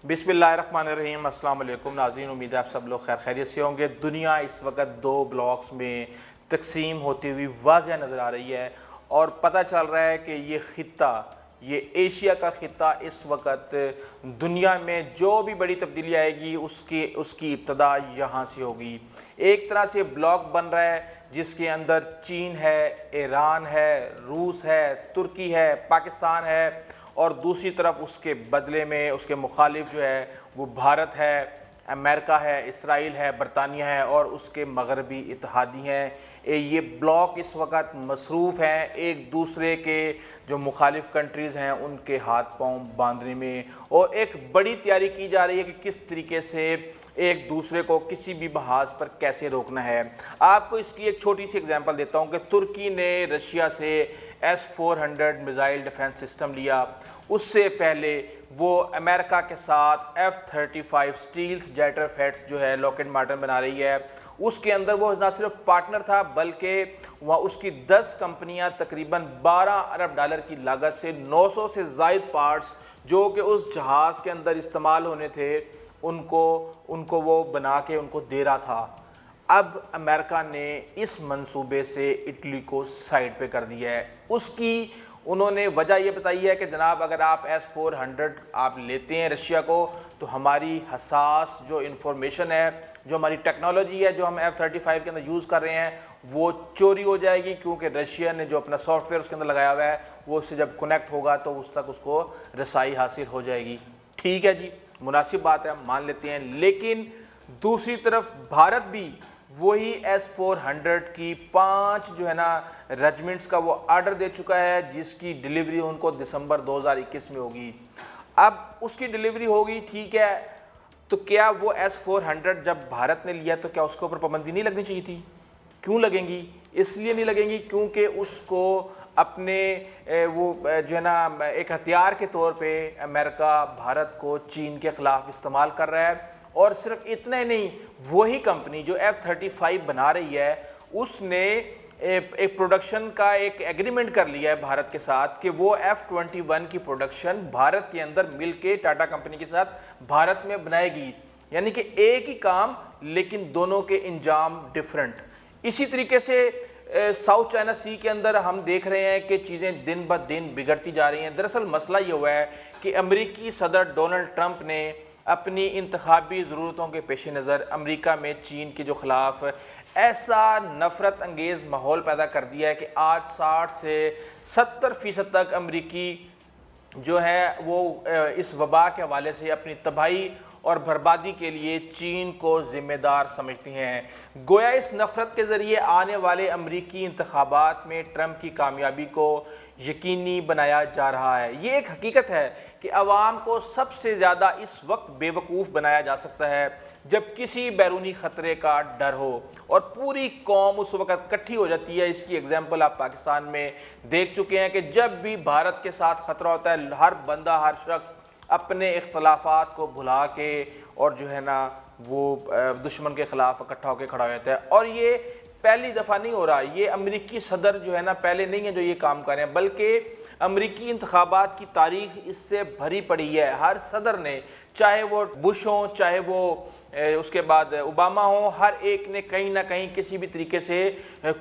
بسم اللہ الرحمن الرحیم۔ السلام علیکم ناظرین، امید ہے آپ سب لوگ خیر خیریت سے ہوں گے۔ دنیا اس وقت دو بلاکس میں تقسیم ہوتی ہوئی واضح نظر آ رہی ہے اور پتہ چل رہا ہے کہ یہ خطہ، یہ ایشیا کا خطہ اس وقت دنیا میں جو بھی بڑی تبدیلی آئے گی اس کی ابتدا یہاں سے ہوگی۔ ایک طرح سے بلاک بن رہا ہے جس کے اندر چین ہے، ایران ہے، روس ہے، ترکی ہے، پاکستان ہے، اور دوسری طرف اس کے بدلے میں اس کے مخالف جو ہے وہ بھارت ہے، امریکہ ہے، اسرائیل ہے، برطانیہ ہے اور اس کے مغربی اتحادی ہیں۔ یہ بلاک اس وقت مصروف ہیں ایک دوسرے کے جو مخالف کنٹریز ہیں ان کے ہاتھ پاؤں باندھنے میں، اور ایک بڑی تیاری کی جا رہی ہے کہ کس طریقے سے ایک دوسرے کو کسی بھی محاذ پر کیسے روکنا ہے۔ آپ کو اس کی ایک چھوٹی سی اگزامپل دیتا ہوں کہ ترکی نے رشیا سے S-400 میزائل ڈیفنس سسٹم لیا، اس سے پہلے وہ امریکہ کے ساتھ F-35 اسٹیلتھ جیٹر فیٹس جو ہے لاکہیڈ مارٹن بنا رہی ہے، اس کے اندر وہ نہ صرف پارٹنر تھا بلکہ وہاں اس کی 10 کمپنیاں تقریباً $12 ارب کی لاگت سے 900 سے زائد پارٹس جو کہ اس جہاز کے اندر استعمال ہونے تھے ان کو وہ بنا کے ان کو دے رہا تھا۔ اب امریکہ نے اس منصوبے سے اٹلی کو سائڈ پہ کر دیا ہے۔ اس کی انہوں نے وجہ یہ بتائی ہے کہ جناب اگر آپ S-400 آپ لیتے ہیں رشیا کو تو ہماری حساس جو انفارمیشن ہے، جو ہماری ٹیکنالوجی ہے، جو ہم F-35 کے اندر یوز کر رہے ہیں وہ چوری ہو جائے گی، کیونکہ رشیا نے جو اپنا سافٹ ویئر اس کے اندر لگایا ہوا ہے وہ اس سے جب کنیکٹ ہوگا تو اس تک اس کو رسائی حاصل ہو جائے گی۔ ٹھیک ہے جی، مناسب بات ہے، مان لیتے ہیں، لیکن دوسری طرف بھارت بھی وہی S-400 کی 5 جو ہے نا ریجمنٹس کا وہ آرڈر دے چکا ہے جس کی ڈیلیوری ان کو دسمبر 2021 میں ہوگی۔ اب اس کی ڈیلیوری ہوگی، ٹھیک ہے، تو کیا وہ S-400 جب بھارت نے لیا تو کیا اس کے اوپر پابندی نہیں لگنی چاہیے تھی؟ کیوں لگیں گی؟ اس لیے نہیں لگیں گی کیونکہ اس کو اپنے وہ جو ہے نا ایک ہتھیار کے طور پہ امریکہ بھارت کو چین کے خلاف استعمال کر رہا ہے۔ اور صرف اتنا ہی نہیں، وہی کمپنی جو F-35 بنا رہی ہے اس نے ایک پروڈکشن کا ایک ایگریمنٹ کر لیا ہے بھارت کے ساتھ کہ وہ F-21 کی پروڈکشن بھارت کے اندر مل کے ٹاٹا کمپنی کے ساتھ بھارت میں بنائے گی، یعنی کہ ایک ہی کام لیکن دونوں کے انجام ڈیفرنٹ۔ اسی طریقے سے ساؤتھ چائنا سی کے اندر ہم دیکھ رہے ہیں کہ چیزیں دن بہ دن بگڑتی جا رہی ہیں۔ دراصل مسئلہ یہ ہوا ہے کہ امریکی صدر ڈونلڈ ٹرمپ نے اپنی انتخابی ضرورتوں کے پیش نظر امریکہ میں چین کے جو خلاف ایسا نفرت انگیز ماحول پیدا کر دیا ہے کہ آج 60 سے 70% تک امریکی جو ہے وہ اس وبا کے حوالے سے اپنی تباہی اور بربادی کے لیے چین کو ذمہ دار سمجھتی ہیں۔ گویا اس نفرت کے ذریعے آنے والے امریکی انتخابات میں ٹرمپ کی کامیابی کو یقینی بنایا جا رہا ہے۔ یہ ایک حقیقت ہے کہ عوام کو سب سے زیادہ اس وقت بے وقوف بنایا جا سکتا ہے جب کسی بیرونی خطرے کا ڈر ہو اور پوری قوم اس وقت کٹھی ہو جاتی ہے۔ اس کی ایگزامپل آپ پاکستان میں دیکھ چکے ہیں کہ جب بھی بھارت کے ساتھ خطرہ ہوتا ہے ہر بندہ، ہر شخص اپنے اختلافات کو بھلا کے اور جو ہے نا وہ دشمن کے خلاف اکٹھا ہو کے کھڑا ہو جاتا ہے۔ اور یہ پہلی دفعہ نہیں ہو رہا، یہ امریکی صدر جو ہے نا پہلے نہیں ہے جو یہ کام کر رہے ہیں، بلکہ امریکی انتخابات کی تاریخ اس سے بھری پڑی ہے۔ ہر صدر نے، چاہے وہ بش ہوں، چاہے وہ اس کے بعد اوباما ہوں، ہر ایک نے کہیں نہ کہیں کسی بھی طریقے سے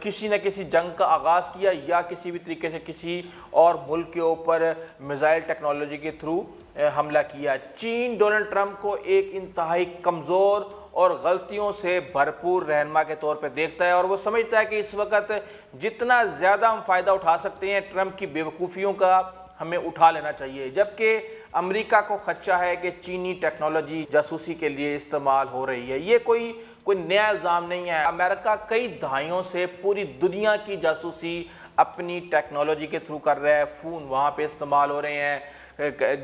کسی نہ کسی جنگ کا آغاز کیا یا کسی بھی طریقے سے کسی اور ملک کے اوپر میزائل ٹیکنالوجی کے تھرو حملہ کیا۔ چین ڈونلڈ ٹرمپ کو ایک انتہائی کمزور اور غلطیوں سے بھرپور رہنما کے طور پہ دیکھتا ہے، اور وہ سمجھتا ہے کہ اس وقت جتنا زیادہ ہم فائدہ اٹھا سکتے ہیں ٹرمپ کی بے وقوفیوں کا ہمیں اٹھا لینا چاہیے، جبکہ امریکہ کو خدشہ ہے کہ چینی ٹیکنالوجی جاسوسی کے لیے استعمال ہو رہی ہے۔ یہ کوئی نیا الزام نہیں ہے۔ امریکہ کئی دہائیوں سے پوری دنیا کی جاسوسی اپنی ٹیکنالوجی کے تھرو کر رہا ہے، فون وہاں پہ استعمال ہو رہے ہیں،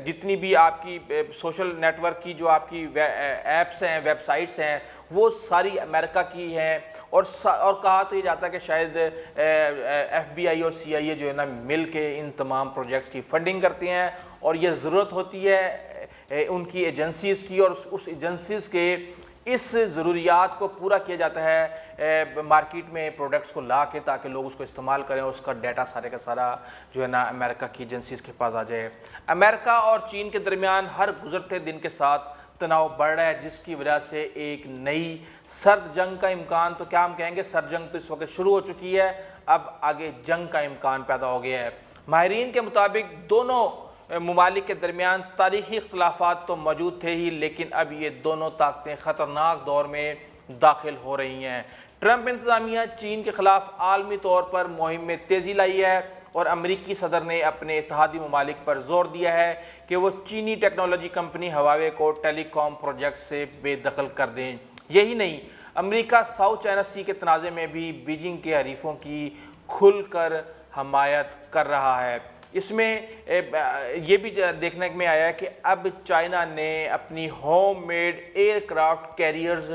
جتنی بھی آپ کی سوشل نیٹ ورک کی جو آپ کی ایپس ہیں، ویب سائٹس ہیں، وہ ساری امریکہ کی ہیں، اور کہا تو یہ جاتا ہے کہ شاید FBI اور CIA جو ہے نا مل کے ان تمام پروجیکٹس کی فنڈنگ کرتے ہیں، اور یہ ضرورت ہوتی ہے ان کی ایجنسیز کی اور اس ایجنسیز کے اس ضروریات کو پورا کیا جاتا ہے مارکیٹ میں پروڈکٹس کو لا کے، تاکہ لوگ اس کو استعمال کریں، اس کا ڈیٹا سارے کا سارا جو ہے نا امریکہ کی ایجنسیز کے پاس آ جائے۔ امریکہ اور چین کے درمیان ہر گزرتے دن کے ساتھ تناؤ بڑھ رہا ہے، جس کی وجہ سے ایک نئی سرد جنگ کا امکان، تو کیا ہم کہیں گے سرد جنگ تو اس وقت شروع ہو چکی ہے، اب آگے جنگ کا امکان پیدا ہو گیا ہے۔ ماہرین کے مطابق دونوں ممالک کے درمیان تاریخی اختلافات تو موجود تھے ہی، لیکن اب یہ دونوں طاقتیں خطرناک دور میں داخل ہو رہی ہیں۔ ٹرمپ انتظامیہ چین کے خلاف عالمی طور پر مہم میں تیزی لائی ہے، اور امریکی صدر نے اپنے اتحادی ممالک پر زور دیا ہے کہ وہ چینی ٹیکنالوجی کمپنی ہواوے کو ٹیلی کام پروجیکٹ سے بے دخل کر دیں۔ یہی نہیں، امریکہ ساؤتھ چائنا سی کے تنازع میں بھی بیجنگ کے حریفوں کی کھل کر حمایت کر رہا ہے۔ اس میں یہ بھی دیکھنے میں آیا ہے کہ اب چائنا نے اپنی home made aircraft carriers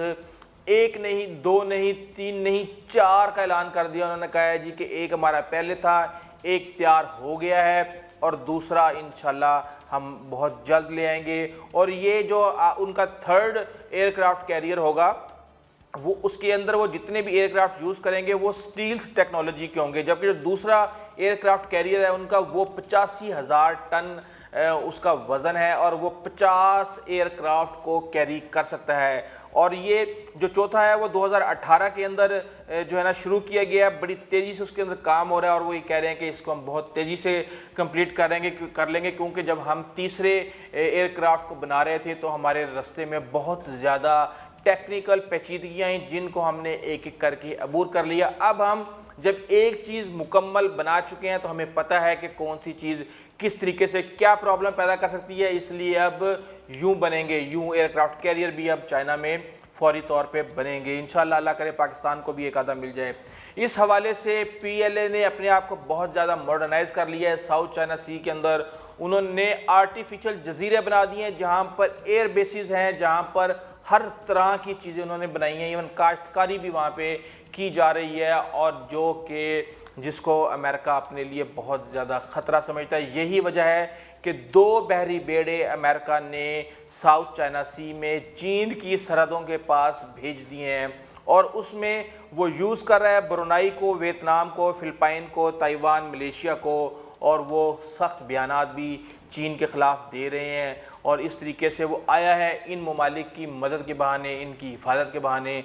ایک نہیں، دو نہیں، تین نہیں، 4 کا اعلان کر دیا۔ انہوں نے کہا ہے جی کہ ایک ہمارا پہلے تھا، ایک تیار ہو گیا ہے، اور دوسرا انشاءاللہ ہم بہت جلد لے آئیں گے، اور یہ جو ان کا 3rd ایئر کرافٹ کیریئر ہوگا، وہ اس کے اندر وہ جتنے بھی ایئر کرافٹ یوز کریں گے وہ سٹیلتھ ٹیکنالوجی کے ہوں گے، جبکہ جو دوسرا ایئر کرافٹ کیریئر ہے ان کا وہ 85,000 ٹن اس کا وزن ہے، اور وہ 50 ایئر کرافٹ کو کیری کر سکتا ہے۔ اور یہ جو چوتھا ہے وہ 2018 کے اندر جو ہے نا شروع کیا گیا ہے، بڑی تیزی سے اس کے اندر کام ہو رہا ہے، اور وہ یہ کہہ رہے ہیں کہ اس کو ہم بہت تیزی سے کمپلیٹ کر لیں گے، کیونکہ جب ہم تیسرے ایئر کرافٹ کو بنا رہے تھے تو ہمارے راستے میں بہت زیادہ ٹیکنیکل پیچیدگیاں ہیں جن کو ہم نے ایک ایک کر کے عبور کر لیا۔ اب ہم جب ایک چیز مکمل بنا چکے ہیں تو ہمیں پتہ ہے کہ کون سی چیز کس طریقے سے کیا پرابلم پیدا کر سکتی ہے، اس لیے اب یوں بنیں گے، یوں ایئر کرافٹ کیریئر بھی اب چائنا میں فوری طور پہ بنیں گے۔ انشاءاللہ اللہ کرے پاکستان کو بھی ایک آدھا مل جائے۔ اس حوالے سے پی ایل اے نے اپنے آپ کو بہت زیادہ ماڈرنائز کر لیا ہے۔ ساؤتھ چائنا سی کے اندر انہوں نے آرٹیفیشل جزیرے بنا دیے ہیں، جہاں پر ایئر بیسز ہیں، جہاں پر ہر طرح کی چیزیں انہوں نے بنائی ہیں، ایون کاشتکاری بھی وہاں پہ کی جا رہی ہے، اور جو کہ جس کو امریکہ اپنے لیے بہت زیادہ خطرہ سمجھتا ہے۔ یہی وجہ ہے کہ 2 بحری بیڑے امریکہ نے ساؤتھ چائنا سی میں چین کی سرحدوں کے پاس بھیج دیے ہیں، اور اس میں وہ یوز کر رہا ہے برونائی کو، ویتنام کو، فلپائن کو، تائیوان، ملیشیا کو، اور وہ سخت بیانات بھی چین کے خلاف دے رہے ہیں، اور اس طریقے سے وہ آیا ہے ان ممالک کی مدد کے بہانے، ان کی حفاظت کے بہانے۔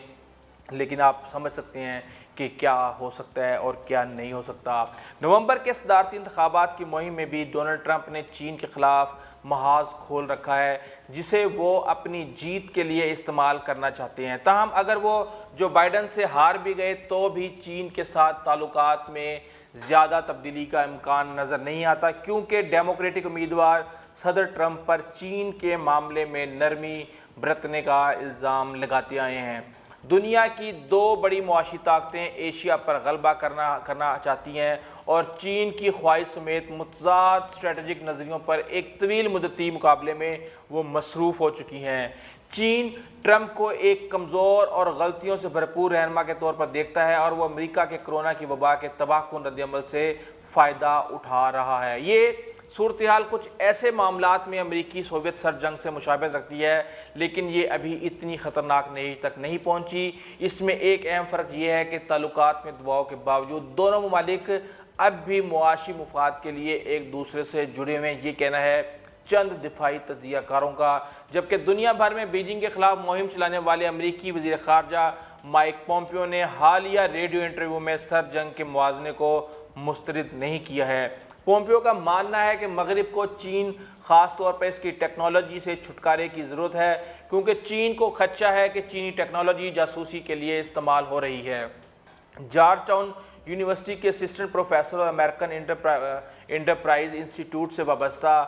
لیکن آپ سمجھ سکتے ہیں کہ کیا ہو سکتا ہے اور کیا نہیں ہو سکتا۔ نومبر کے صدارتی انتخابات کی مہم میں بھی ڈونلڈ ٹرمپ نے چین کے خلاف محاذ کھول رکھا ہے، جسے وہ اپنی جیت کے لیے استعمال کرنا چاہتے ہیں۔ تاہم اگر وہ جو بائیڈن سے ہار بھی گئے تو بھی چین کے ساتھ تعلقات میں زیادہ تبدیلی کا امکان نظر نہیں آتا، کیونکہ ڈیموکریٹک امیدوار صدر ٹرمپ پر چین کے معاملے میں نرمی برتنے کا الزام لگاتے آئے ہیں۔ دنیا کی 2 بڑی معاشی طاقتیں ایشیا پر غلبہ کرنا چاہتی ہیں، اور چین کی خواہش سمیت متضاد اسٹریٹجک نظریوں پر ایک طویل مدتی مقابلے میں وہ مصروف ہو چکی ہیں۔ چین ٹرمپ کو ایک کمزور اور غلطیوں سے بھرپور رہنما کے طور پر دیکھتا ہے، اور وہ امریکہ کے کرونا کی وبا کے تباہ کن رد عمل سے فائدہ اٹھا رہا ہے۔ یہ صورتحال کچھ ایسے معاملات میں امریکی سوویت سرد جنگ سے مشابہت رکھتی ہے، لیکن یہ ابھی اتنی خطرناک نتیجے تک نہیں پہنچی۔ اس میں ایک اہم فرق یہ ہے کہ تعلقات میں دباؤ کے باوجود دونوں ممالک اب بھی معاشی مفاد کے لیے ایک دوسرے سے جڑے ہوئے ہیں، یہ کہنا ہے چند دفاعی تجزیہ کاروں کا۔ جبکہ دنیا بھر میں بیجنگ کے خلاف مہم چلانے والے امریکی وزیر خارجہ مائک پومپیو نے حالیہ ریڈیو انٹرویو میں سرد جنگ کے موازنے کو مسترد نہیں کیا ہے۔ پومپیو کا ماننا ہے کہ مغرب کو چین، خاص طور پر اس کی ٹیکنالوجی سے چھٹکارے کی ضرورت ہے، کیونکہ چین کو خدشہ ہے کہ چینی ٹیکنالوجی جاسوسی کے لیے استعمال ہو رہی ہے۔ جارج ٹاؤن یونیورسٹی کے اسسٹنٹ پروفیسر اور امریکن انٹرپرائز انسٹیٹیوٹ سے وابستہ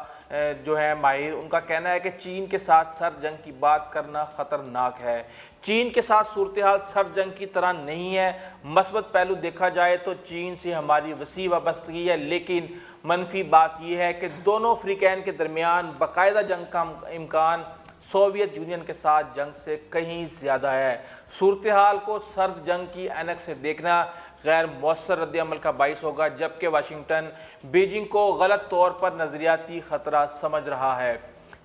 جو ہے ماہر، ان کا کہنا ہے کہ چین کے ساتھ سرد جنگ کی بات کرنا خطرناک ہے۔ چین کے ساتھ صورتحال سرد جنگ کی طرح نہیں ہے۔ مثبت پہلو دیکھا جائے تو چین سے ہماری وسیع وابستگی ہے، لیکن منفی بات یہ ہے کہ دونوں فریقین کے درمیان باقاعدہ جنگ کا امکان سوویت یونین کے ساتھ جنگ سے کہیں زیادہ ہے۔ صورتحال کو سرد جنگ کی عینک سے دیکھنا غیر مؤثر رد عمل کا باعث ہوگا، جبکہ واشنگٹن بیجنگ کو غلط طور پر نظریاتی خطرہ سمجھ رہا ہے۔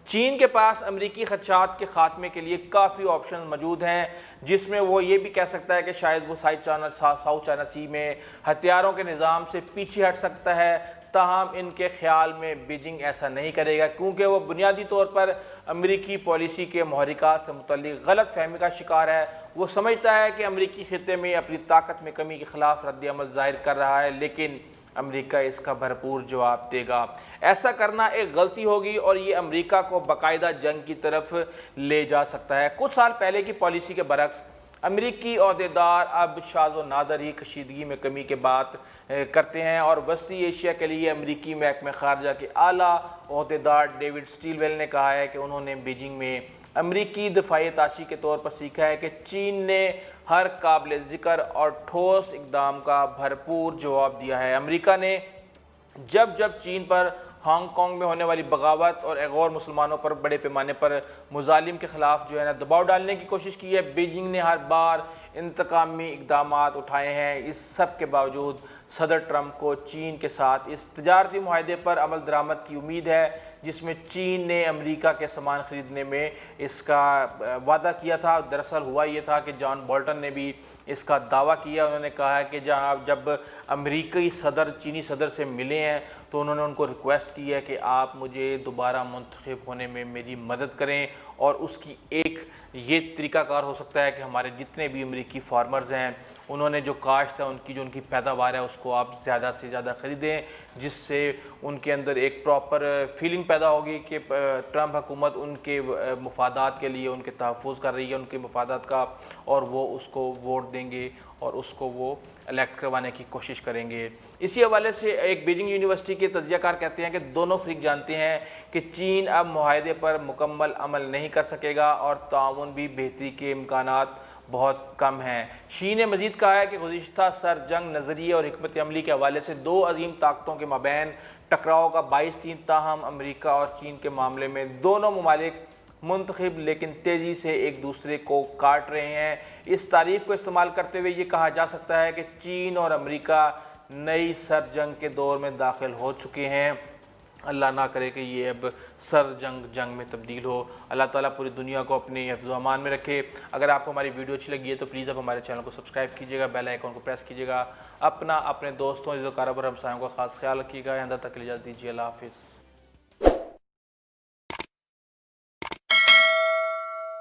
چین کے پاس امریکی خدشات کے خاتمے کے لیے کافی آپشن موجود ہیں، جس میں وہ یہ بھی کہہ سکتا ہے کہ شاید وہ ساؤتھ چائنا سی میں ہتھیاروں کے نظام سے پیچھے ہٹ سکتا ہے، تاہم ان کے خیال میں بیجنگ ایسا نہیں کرے گا، کیونکہ وہ بنیادی طور پر امریکی پالیسی کے محرکات سے متعلق غلط فہمی کا شکار ہے۔ وہ سمجھتا ہے کہ امریکی خطے میں اپنی طاقت میں کمی کے خلاف رد عمل ظاہر کر رہا ہے، لیکن امریکہ اس کا بھرپور جواب دے گا۔ ایسا کرنا ایک غلطی ہوگی اور یہ امریکہ کو باقاعدہ جنگ کی طرف لے جا سکتا ہے۔ کچھ سال پہلے کی پالیسی کے برعکس امریکی عہدیدار اب شاذ و نادر ہی کشیدگی میں کمی کے بات کرتے ہیں، اور وسطی ایشیا کے لیے امریکی محکمہ خارجہ کے اعلیٰ عہدیدار ڈیوڈ سٹیلویل نے کہا ہے کہ انہوں نے بیجنگ میں امریکی دفاعی اتاشی کے طور پر سیکھا ہے کہ چین نے ہر قابل ذکر اور ٹھوس اقدام کا بھرپور جواب دیا ہے۔ امریکہ نے جب چین پر ہانگ کانگ میں ہونے والی بغاوت اور غیر مسلمانوں پر بڑے پیمانے پر مظالم کے خلاف دباؤ ڈالنے کی کوشش کی ہے، بیجنگ نے ہر بار انتقامی اقدامات اٹھائے ہیں۔ اس سب کے باوجود صدر ٹرمپ کو چین کے ساتھ اس تجارتی معاہدے پر عمل درآمد کی امید ہے، جس میں چین نے امریکہ کے سامان خریدنے میں اس کا وعدہ کیا تھا۔ دراصل ہوا یہ تھا کہ جان بولٹن نے بھی اس کا دعویٰ کیا۔ انہوں نے کہا ہے کہ جب امریکی صدر چینی صدر سے ملے ہیں تو انہوں نے ان کو ریکویسٹ کی ہے کہ آپ مجھے دوبارہ منتخب ہونے میں میری مدد کریں، اور اس کی ایک یہ طریقہ کار ہو سکتا ہے کہ ہمارے جتنے بھی امریکی فارمرز ہیں انہوں نے جو کاشت ہے ان کی پیداوار ہے اس کو آپ زیادہ سے زیادہ خریدیں، جس سے ان کے اندر ایک پراپر فیلنگ پیدا ہوگی کہ ٹرمپ حکومت ان کے مفادات کے لیے ان کے تحفظ کر رہی ہے، ان کے مفادات کا، اور وہ اس کو ووٹ دیں گے اور اس کو وہ الیکٹ کروانے کی کوشش کریں گے۔ اسی حوالے سے ایک بیجنگ یونیورسٹی کے تجزیہ کار کہتے ہیں کہ دونوں فریق جانتے ہیں کہ چین اب معاہدے پر مکمل عمل نہیں کر سکے گا اور تعاون بھی بہتری کے امکانات بہت کم ہیں۔ شی نے مزید کہا ہے کہ گزشتہ سر جنگ نظریے اور حکمت عملی کے حوالے سے دو عظیم طاقتوں کے مابین ٹکراؤ کا باعث تھی، تاہم امریکہ اور چین کے معاملے میں دونوں ممالک منتخب لیکن تیزی سے ایک دوسرے کو کاٹ رہے ہیں۔ اس تعریف کو استعمال کرتے ہوئے یہ کہا جا سکتا ہے کہ چین اور امریکہ نئی سر جنگ کے دور میں داخل ہو چکے ہیں۔ اللہ نہ کرے کہ یہ اب سر جنگ میں تبدیل ہو۔ اللہ تعالیٰ پوری دنیا کو اپنے حفظ و امان میں رکھے۔ اگر آپ کو ہماری ویڈیو اچھی لگی ہے تو پلیز آپ ہمارے چینل کو سبسکرائب کیجیے گا، بیل آئیکن کو پریس کیجیے گا، اپنے دوستوں عزیز و اقارب اور ہمسایوں کا خاص خیال رکھیے گا۔ یہاں تک کے لیے اجازت دیجیے، اللہ حافظ۔